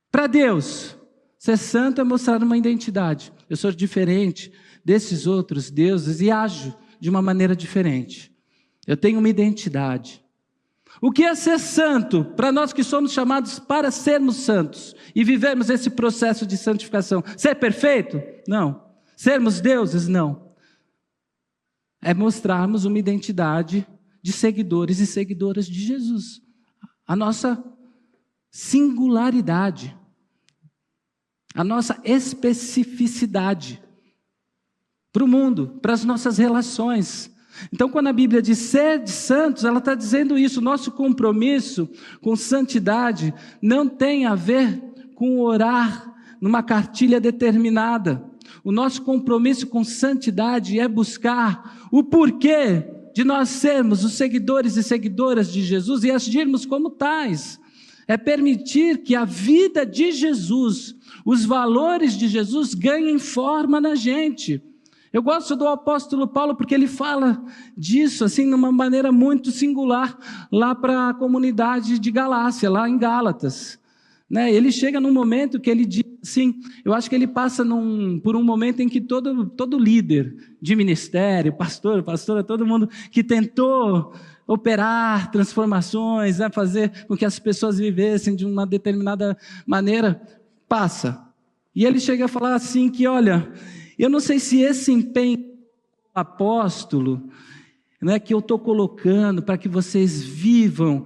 Para Deus, ser santo é mostrar uma identidade. Eu sou diferente desses outros deuses e ajo de uma maneira diferente. Eu tenho uma identidade. O que é ser santo? Para nós que somos chamados para sermos santos e vivemos esse processo de santificação. Ser perfeito? Não. Sermos deuses? Não. É mostrarmos uma identidade de seguidores e seguidoras de Jesus. A nossa singularidade. A nossa especificidade. Para o mundo, para as nossas relações. Então, quando a Bíblia diz ser de santos, ela está dizendo isso. Nosso compromisso com santidade não tem a ver com orar numa cartilha determinada. O nosso compromisso com santidade é buscar o porquê de nós sermos os seguidores e seguidoras de Jesus e agirmos como tais. É permitir que a vida de Jesus, os valores de Jesus ganhem forma na gente. Eu gosto do apóstolo Paulo porque ele fala disso assim, de uma maneira muito singular, lá para a comunidade de Galácia, lá em Gálatas. Né? Ele chega num momento que ele diz assim, eu acho que ele passa por um momento em que todo líder de ministério, pastora, todo mundo que tentou operar transformações, né, fazer com que as pessoas vivessem de uma determinada maneira, passa. E ele chega a falar assim que, olha, eu não sei se esse empenho apóstolo, né, que eu estou colocando para que vocês vivam,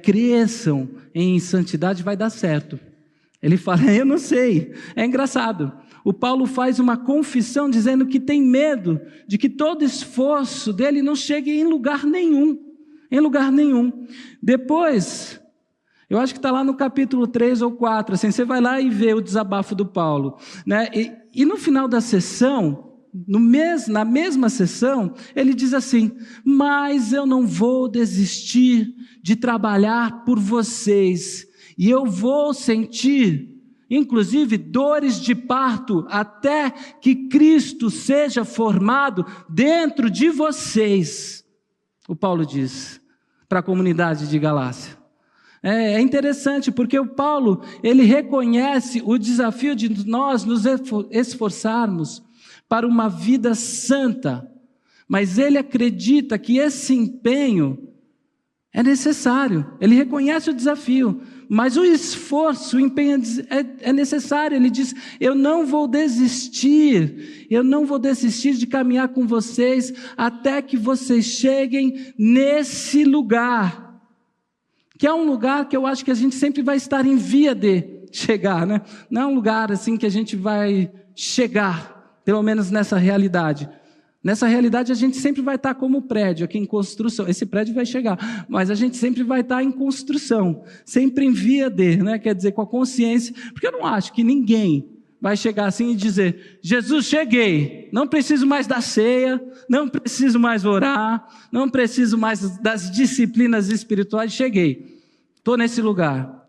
cresçam em santidade, vai dar certo. Ele fala, eu não sei. É engraçado. O Paulo faz uma confissão dizendo que tem medo de que todo esforço dele não chegue em lugar nenhum. Em lugar nenhum. Depois, eu acho que está lá no capítulo 3 ou 4, assim, você vai lá e vê o desabafo do Paulo, né? E no final da sessão, na mesma sessão, ele diz assim, mas eu não vou desistir de trabalhar por vocês, e eu vou sentir, inclusive, dores de parto, até que Cristo seja formado dentro de vocês, o Paulo diz, para a comunidade de Galácia. É interessante, porque o Paulo, ele reconhece o desafio de nós nos esforçarmos para uma vida santa, mas ele acredita que esse empenho é necessário, ele reconhece o desafio, mas o esforço, o empenho é necessário. Ele diz, eu não vou desistir de caminhar com vocês, até que vocês cheguem nesse lugar, que é um lugar que eu acho que a gente sempre vai estar em via de chegar, né? Não é um lugar assim que a gente vai chegar, pelo menos nessa realidade. Nessa realidade a gente sempre vai estar como prédio, aqui em construção. Esse prédio vai chegar, mas a gente sempre vai estar em construção, sempre em via de, né? Quer dizer, com a consciência, porque eu não acho que ninguém vai chegar assim e dizer, Jesus, cheguei, não preciso mais da ceia, não preciso mais orar, não preciso mais das disciplinas espirituais, cheguei, estou nesse lugar.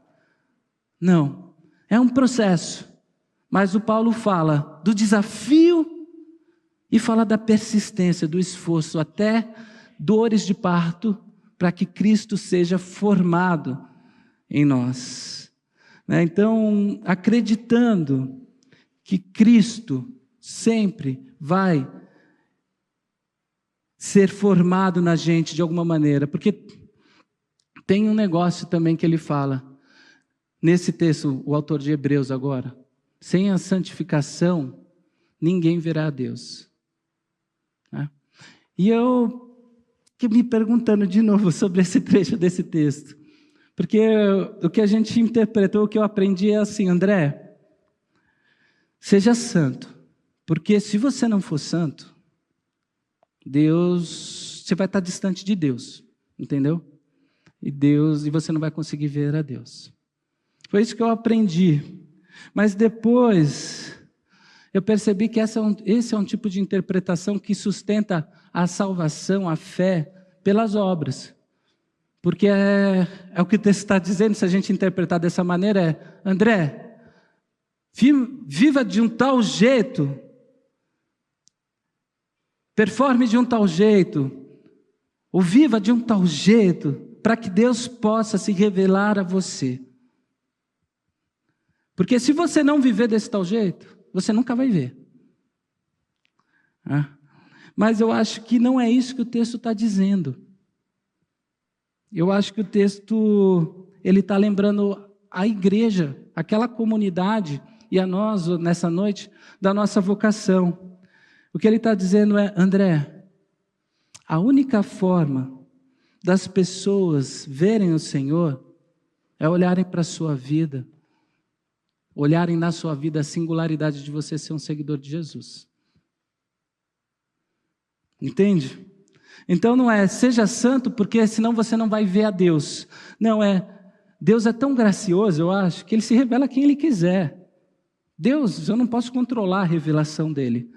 Não, é um processo. Mas o Paulo fala do desafio e fala da persistência, do esforço, até dores de parto, para que Cristo seja formado em nós. Então, acreditando que Cristo sempre vai ser formado na gente de alguma maneira, porque tem um negócio também que ele fala, nesse texto, o autor de Hebreus agora, sem a santificação, ninguém verá a Deus. E eu fiquei me perguntando de novo sobre esse trecho desse texto, porque o que a gente interpretou, o que eu aprendi é assim, André, seja santo, porque se você não for santo, você vai estar distante de Deus, entendeu? E você não vai conseguir ver a Deus. Foi isso que eu aprendi. Mas depois eu percebi que esse é um tipo de interpretação que sustenta a salvação, a fé, pelas obras. Porque é o que o texto está dizendo, se a gente interpretar dessa maneira, André, viva de um tal jeito, performe de um tal jeito, ou viva de um tal jeito, para que Deus possa se revelar a você. Porque se você não viver desse tal jeito, você nunca vai ver. Mas eu acho que não é isso que o texto está dizendo. Eu acho que o texto ele está lembrando a igreja, aquela comunidade, e a nós, nessa noite, da nossa vocação. O que ele está dizendo é, André, a única forma das pessoas verem o Senhor é olharem para a sua vida, olharem na sua vida a singularidade de você ser um seguidor de Jesus. Entende? Então não é, seja santo, porque senão você não vai ver a Deus. Não, Deus é tão gracioso, eu acho, que Ele se revela a quem Ele quiser. Deus, eu não posso controlar a revelação dEle.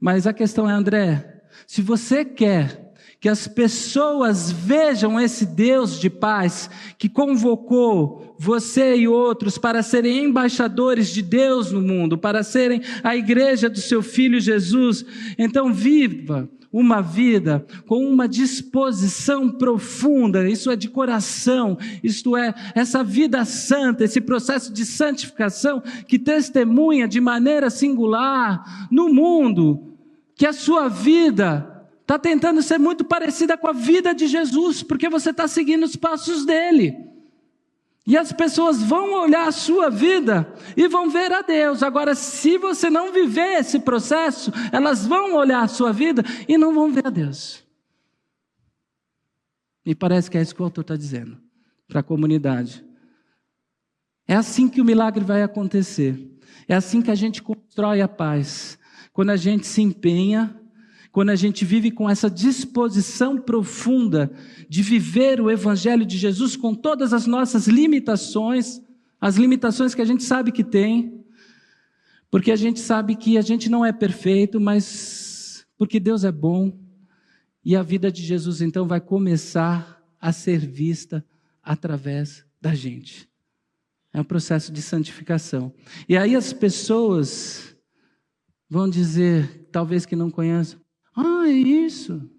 Mas a questão é, André, se você quer que as pessoas vejam esse Deus de paz, que convocou você e outros para serem embaixadores de Deus no mundo, para serem a igreja do seu Filho Jesus, então viva uma vida com uma disposição profunda, isso é de coração, isto é, essa vida santa, esse processo de santificação que testemunha de maneira singular no mundo, que a sua vida está tentando ser muito parecida com a vida de Jesus, porque você está seguindo os passos dele. E as pessoas vão olhar a sua vida e vão ver a Deus. Agora, se você não viver esse processo, elas vão olhar a sua vida e não vão ver a Deus. E parece que é isso que o autor está dizendo para a comunidade. É assim que o milagre vai acontecer. É assim que a gente constrói a paz. Quando a gente se empenha, quando a gente vive com essa disposição profunda de viver o Evangelho de Jesus com todas as nossas limitações, as limitações que a gente sabe que tem, porque a gente sabe que a gente não é perfeito, mas porque Deus é bom, e a vida de Jesus então vai começar a ser vista através da gente. É um processo de santificação. E aí as pessoas vão dizer, talvez que não conheçam, é isso,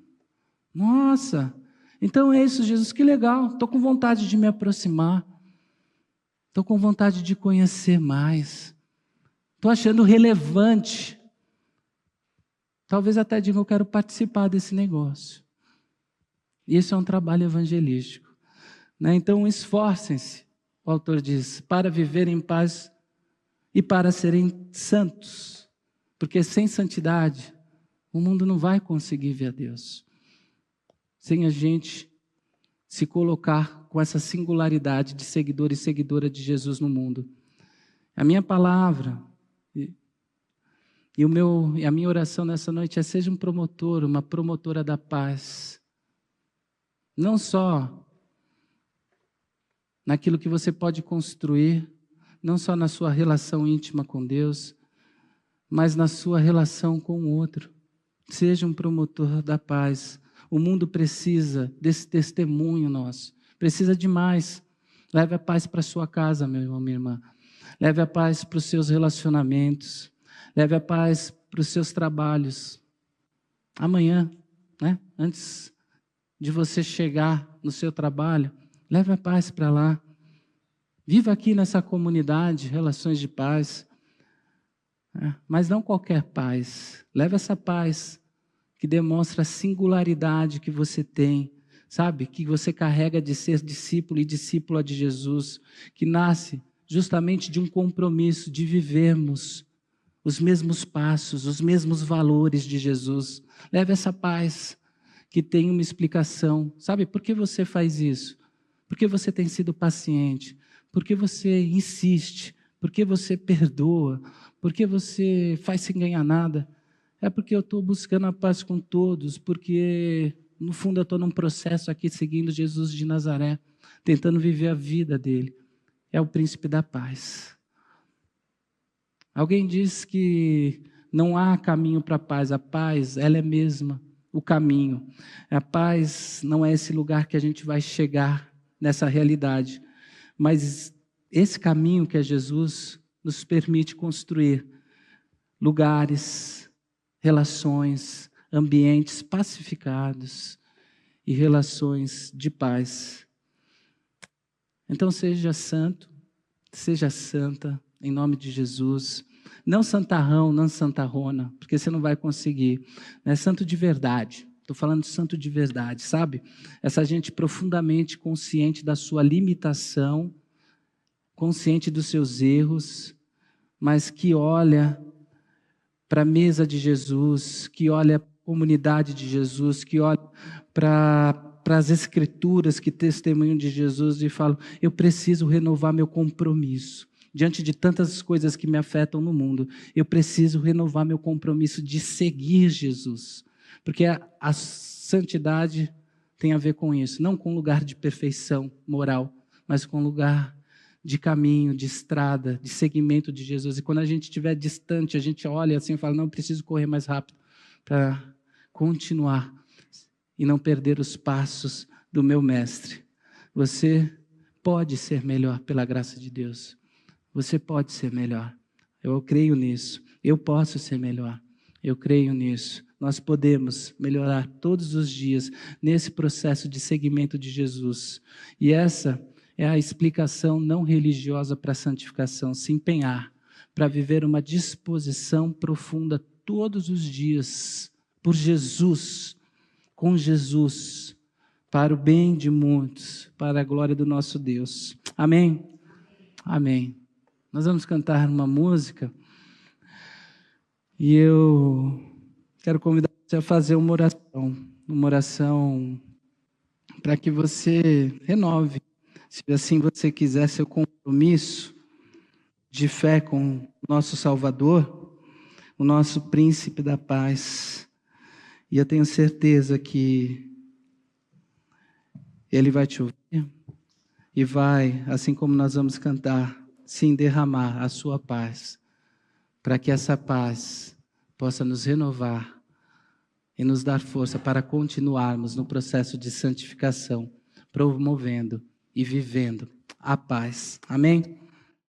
nossa, então é isso, Jesus, que legal, estou com vontade de me aproximar, estou com vontade de conhecer mais, estou achando relevante, talvez até diga, eu quero participar desse negócio. Isso é um trabalho evangelístico, né? Então esforcem-se, o autor diz, para viver em paz e para serem santos, porque sem santidade o mundo não vai conseguir ver a Deus. Sem a gente se colocar com essa singularidade de seguidor e seguidora de Jesus no mundo. A minha palavra e a minha oração nessa noite é: seja um promotor, uma promotora da paz. Não só naquilo que você pode construir, não só na sua relação íntima com Deus, mas na sua relação com o outro. Seja um promotor da paz. O mundo precisa desse testemunho nosso. Precisa de mais. Leve a paz para a sua casa, meu irmão, minha irmã. Leve a paz para os seus relacionamentos. Leve a paz para os seus trabalhos. Amanhã, né? Antes de você chegar no seu trabalho, leve a paz para lá. Viva aqui nessa comunidade, relações de paz. Mas não qualquer paz. Leve essa paz que demonstra a singularidade que você tem, sabe? Que você carrega de ser discípulo e discípula de Jesus, que nasce justamente de um compromisso de vivermos os mesmos passos, os mesmos valores de Jesus. Leve essa paz que tem uma explicação. Sabe por que você faz isso? Porque você tem sido paciente, porque você insiste, porque você perdoa, porque você faz sem ganhar nada. É porque eu estou buscando a paz com todos, porque no fundo eu estou num processo aqui seguindo Jesus de Nazaré, tentando viver a vida dele. É o príncipe da paz. Alguém diz que não há caminho para a paz, ela é mesma o caminho. A paz não é esse lugar que a gente vai chegar nessa realidade, mas esse caminho que é Jesus nos permite construir lugares, relações, ambientes pacificados e relações de paz. Então seja santo, seja santa, em nome de Jesus. Não santarrão, não santarrona, porque você não vai conseguir. É santo de verdade. Estou falando de santo de verdade, sabe? Essa gente profundamente consciente da sua limitação, consciente dos seus erros, mas que olha para a mesa de Jesus, que olha para a comunidade de Jesus, que olha para as escrituras que testemunham de Jesus e fala: eu preciso renovar meu compromisso. Diante de tantas coisas que me afetam no mundo, eu preciso renovar meu compromisso de seguir Jesus. Porque a santidade tem a ver com isso, não com lugar de perfeição moral, mas com lugar de caminho, de estrada, de seguimento de Jesus. E quando a gente estiver distante, a gente olha assim e fala: não, eu preciso correr mais rápido para continuar e não perder os passos do meu mestre. Você pode ser melhor pela graça de Deus. Você pode ser melhor. Eu creio nisso. Eu posso ser melhor. Eu creio nisso. Nós podemos melhorar todos os dias nesse processo de seguimento de Jesus. E essa é a explicação não religiosa para a santificação: se empenhar para viver uma disposição profunda todos os dias por Jesus, com Jesus, para o bem de muitos, para a glória do nosso Deus. Amém? Amém. Nós vamos cantar uma música e eu quero convidar você a fazer uma oração para que você renove, se assim você quiser, seu compromisso de fé com o nosso Salvador, o nosso Príncipe da Paz. E eu tenho certeza que Ele vai te ouvir e vai, assim como nós vamos cantar, sim, derramar a sua paz, para que essa paz possa nos renovar e nos dar força para continuarmos no processo de santificação, promovendo e vivendo a paz. Amém?